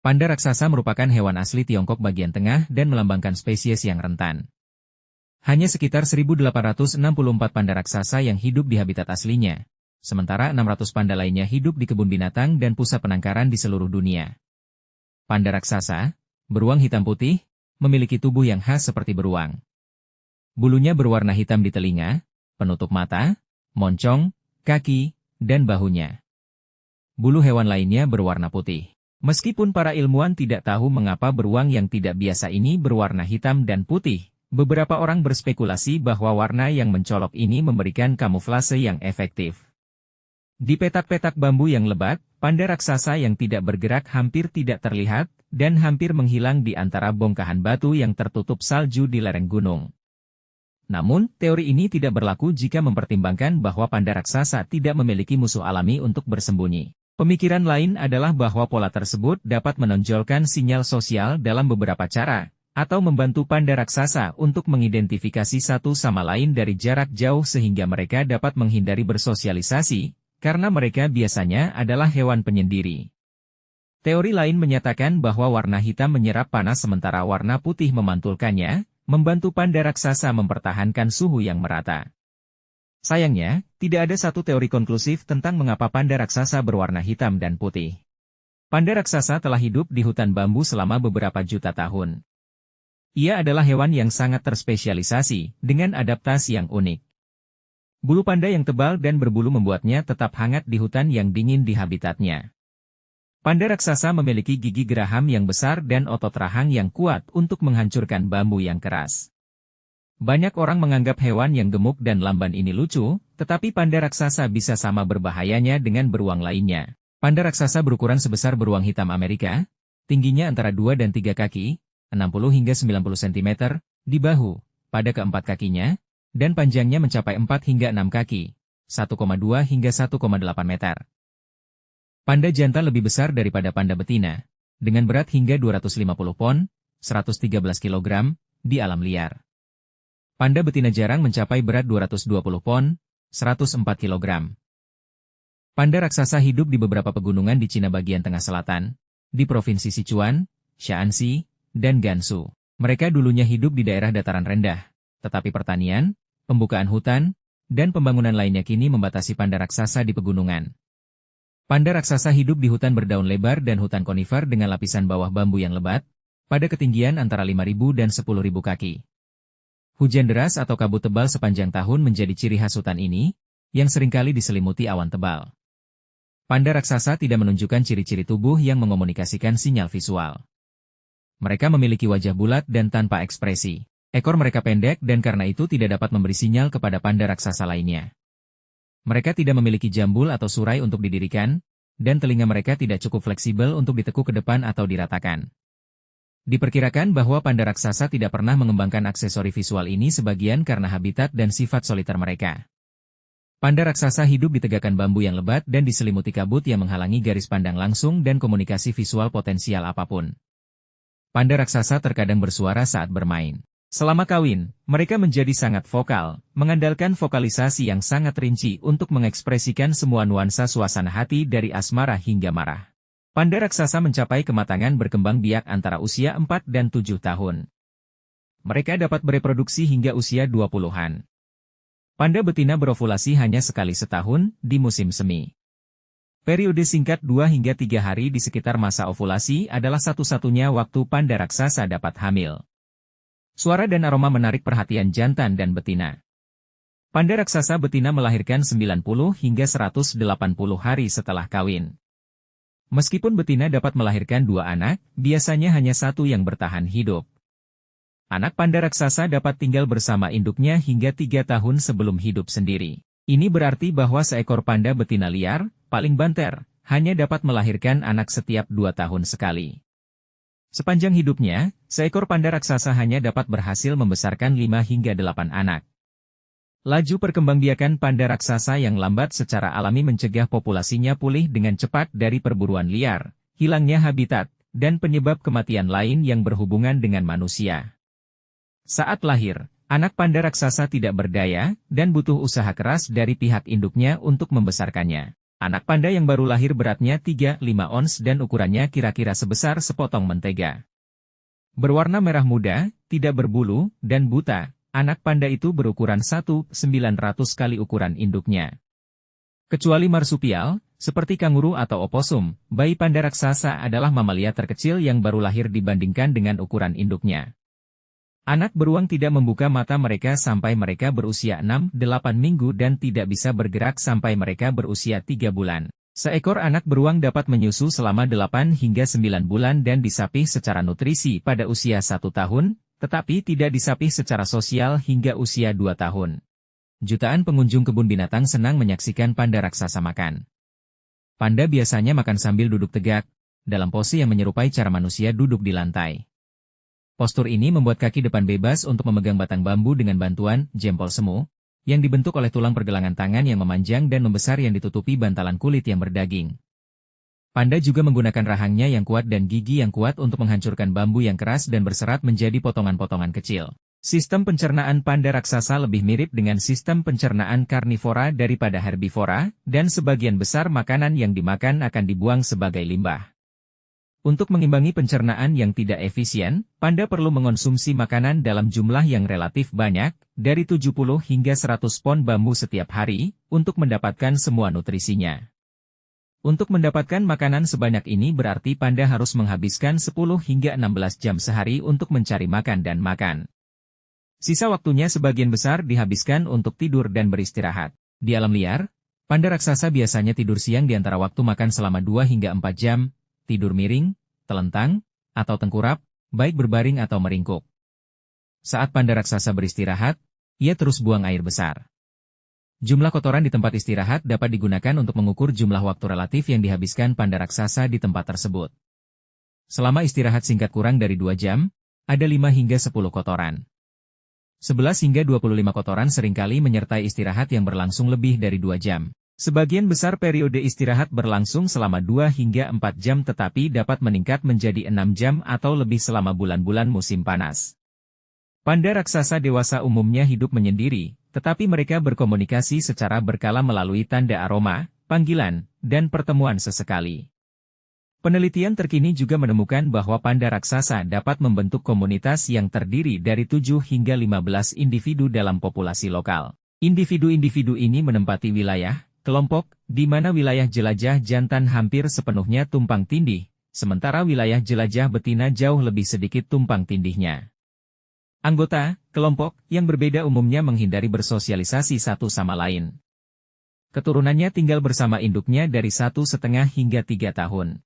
Panda raksasa merupakan hewan asli Tiongkok bagian tengah dan melambangkan spesies yang rentan. Hanya sekitar 1.864 panda raksasa yang hidup di habitat aslinya, sementara 600 panda lainnya hidup di kebun binatang dan pusat penangkaran di seluruh dunia. Panda raksasa, beruang hitam putih, memiliki tubuh yang khas seperti beruang. Bulunya berwarna hitam di telinga, penutup mata, moncong, kaki, dan bahunya. Bulu hewan lainnya berwarna putih. Meskipun para ilmuwan tidak tahu mengapa beruang yang tidak biasa ini berwarna hitam dan putih, beberapa orang berspekulasi bahwa warna yang mencolok ini memberikan kamuflase yang efektif. Di petak-petak bambu yang lebat, panda raksasa yang tidak bergerak hampir tidak terlihat, dan hampir menghilang di antara bongkahan batu yang tertutup salju di lereng gunung. Namun, teori ini tidak berlaku jika mempertimbangkan bahwa panda raksasa tidak memiliki musuh alami untuk bersembunyi. Pemikiran lain adalah bahwa pola tersebut dapat menonjolkan sinyal sosial dalam beberapa cara, atau membantu panda raksasa untuk mengidentifikasi satu sama lain dari jarak jauh sehingga mereka dapat menghindari bersosialisasi, karena mereka biasanya adalah hewan penyendiri. Teori lain menyatakan bahwa warna hitam menyerap panas sementara warna putih memantulkannya, membantu panda raksasa mempertahankan suhu yang merata. Sayangnya, tidak ada satu teori konklusif tentang mengapa panda raksasa berwarna hitam dan putih. Panda raksasa telah hidup di hutan bambu selama beberapa juta tahun. Ia adalah hewan yang sangat terspesialisasi, dengan adaptasi yang unik. Bulu panda yang tebal dan berbulu membuatnya tetap hangat di hutan yang dingin di habitatnya. Panda raksasa memiliki gigi geraham yang besar dan otot rahang yang kuat untuk menghancurkan bambu yang keras. Banyak orang menganggap hewan yang gemuk dan lamban ini lucu, tetapi panda raksasa bisa sama berbahayanya dengan beruang lainnya. Panda raksasa berukuran sebesar beruang hitam Amerika, tingginya antara 2 dan 3 kaki, 60 hingga 90 cm, di bahu, pada keempat kakinya, dan panjangnya mencapai 4 hingga 6 kaki, 1,2 hingga 1,8 meter. Panda jantan lebih besar daripada panda betina, dengan berat hingga 250 pon, 113 kg, di alam liar. Panda betina jarang mencapai berat 220 pon, 104 kg. Panda raksasa hidup di beberapa pegunungan di Cina bagian tengah selatan, di Provinsi Sichuan, Shaanxi, dan Gansu. Mereka dulunya hidup di daerah dataran rendah, tetapi pertanian, pembukaan hutan, dan pembangunan lainnya kini membatasi panda raksasa di pegunungan. Panda raksasa hidup di hutan berdaun lebar dan hutan konifer dengan lapisan bawah bambu yang lebat, pada ketinggian antara 5.000 dan 10.000 kaki. Hujan deras atau kabut tebal sepanjang tahun menjadi ciri khas hutan ini, yang seringkali diselimuti awan tebal. Panda raksasa tidak menunjukkan ciri-ciri tubuh yang mengomunikasikan sinyal visual. Mereka memiliki wajah bulat dan tanpa ekspresi. Ekor mereka pendek dan karena itu tidak dapat memberi sinyal kepada panda raksasa lainnya. Mereka tidak memiliki jambul atau surai untuk didirikan, dan telinga mereka tidak cukup fleksibel untuk ditekuk ke depan atau diratakan. Diperkirakan bahwa panda raksasa tidak pernah mengembangkan aksesori visual ini sebagian karena habitat dan sifat soliter mereka. Panda raksasa hidup di tegakan bambu yang lebat dan diselimuti kabut yang menghalangi garis pandang langsung dan komunikasi visual potensial apapun. Panda raksasa terkadang bersuara saat bermain. Selama kawin, mereka menjadi sangat vokal, mengandalkan vokalisasi yang sangat rinci untuk mengekspresikan semua nuansa suasana hati dari asmara hingga marah. Panda raksasa mencapai kematangan berkembang biak antara usia 4 dan 7 tahun. Mereka dapat bereproduksi hingga usia 20-an. Panda betina berovulasi hanya sekali setahun, di musim semi. Periode singkat 2 hingga 3 hari di sekitar masa ovulasi adalah satu-satunya waktu panda raksasa dapat hamil. Suara dan aroma menarik perhatian jantan dan betina. Panda raksasa betina melahirkan 90 hingga 180 hari setelah kawin. Meskipun betina dapat melahirkan 2 anak, biasanya hanya 1 yang bertahan hidup. Anak panda raksasa dapat tinggal bersama induknya hingga 3 tahun sebelum hidup sendiri. Ini berarti bahwa seekor panda betina liar, paling banter, hanya dapat melahirkan anak setiap 2 tahun sekali. Sepanjang hidupnya, seekor panda raksasa hanya dapat berhasil membesarkan 5 hingga 8 anak. Laju perkembangbiakan panda raksasa yang lambat secara alami mencegah populasinya pulih dengan cepat dari perburuan liar, hilangnya habitat, dan penyebab kematian lain yang berhubungan dengan manusia. Saat lahir, anak panda raksasa tidak berdaya, dan butuh usaha keras dari pihak induknya untuk membesarkannya. Anak panda yang baru lahir beratnya 3-5 ons dan ukurannya kira-kira sebesar sepotong mentega. Berwarna merah muda, tidak berbulu, dan buta, anak panda itu berukuran 1/900 kali ukuran induknya. Kecuali marsupial, seperti kanguru atau oposum, bayi panda raksasa adalah mamalia terkecil yang baru lahir dibandingkan dengan ukuran induknya. Anak beruang tidak membuka mata mereka sampai mereka berusia 6-8 minggu dan tidak bisa bergerak sampai mereka berusia 3 bulan. Seekor anak beruang dapat menyusu selama 8 hingga 9 bulan dan disapih secara nutrisi pada usia 1 tahun, tetapi tidak disapih secara sosial hingga usia 2 tahun. Jutaan pengunjung kebun binatang senang menyaksikan panda raksasa makan. Panda biasanya makan sambil duduk tegak, dalam pose yang menyerupai cara manusia duduk di lantai. Postur ini membuat kaki depan bebas untuk memegang batang bambu dengan bantuan jempol semu, yang dibentuk oleh tulang pergelangan tangan yang memanjang dan membesar yang ditutupi bantalan kulit yang berdaging. Panda juga menggunakan rahangnya yang kuat dan gigi yang kuat untuk menghancurkan bambu yang keras dan berserat menjadi potongan-potongan kecil. Sistem pencernaan panda raksasa lebih mirip dengan sistem pencernaan karnivora daripada herbivora, dan sebagian besar makanan yang dimakan akan dibuang sebagai limbah. Untuk mengimbangi pencernaan yang tidak efisien, panda perlu mengonsumsi makanan dalam jumlah yang relatif banyak, dari 70 hingga 100 pon bambu setiap hari, untuk mendapatkan semua nutrisinya. Untuk mendapatkan makanan sebanyak ini berarti panda harus menghabiskan 10 hingga 16 jam sehari untuk mencari makan dan makan. Sisa waktunya sebagian besar dihabiskan untuk tidur dan beristirahat. Di alam liar, panda raksasa biasanya tidur siang di antara waktu makan selama 2 hingga 4 jam, tidur miring, telentang, atau tengkurap, baik berbaring atau meringkuk. Saat panda raksasa beristirahat, ia terus buang air besar. Jumlah kotoran di tempat istirahat dapat digunakan untuk mengukur jumlah waktu relatif yang dihabiskan panda raksasa di tempat tersebut. Selama istirahat singkat kurang dari 2 jam, ada 5 hingga 10 kotoran. 11 hingga 25 kotoran seringkali menyertai istirahat yang berlangsung lebih dari 2 jam. Sebagian besar periode istirahat berlangsung selama 2 hingga 4 jam tetapi dapat meningkat menjadi 6 jam atau lebih selama bulan-bulan musim panas. Panda raksasa dewasa umumnya hidup menyendiri, tetapi mereka berkomunikasi secara berkala melalui tanda aroma, panggilan, dan pertemuan sesekali. Penelitian terkini juga menemukan bahwa panda raksasa dapat membentuk komunitas yang terdiri dari 7 hingga 15 individu dalam populasi lokal. Individu-individu ini menempati wilayah, kelompok, di mana wilayah jelajah jantan hampir sepenuhnya tumpang tindih, sementara wilayah jelajah betina jauh lebih sedikit tumpang tindihnya. Anggota, kelompok, yang berbeda umumnya menghindari bersosialisasi satu sama lain. Keturunannya tinggal bersama induknya dari 1,5 hingga 3 tahun.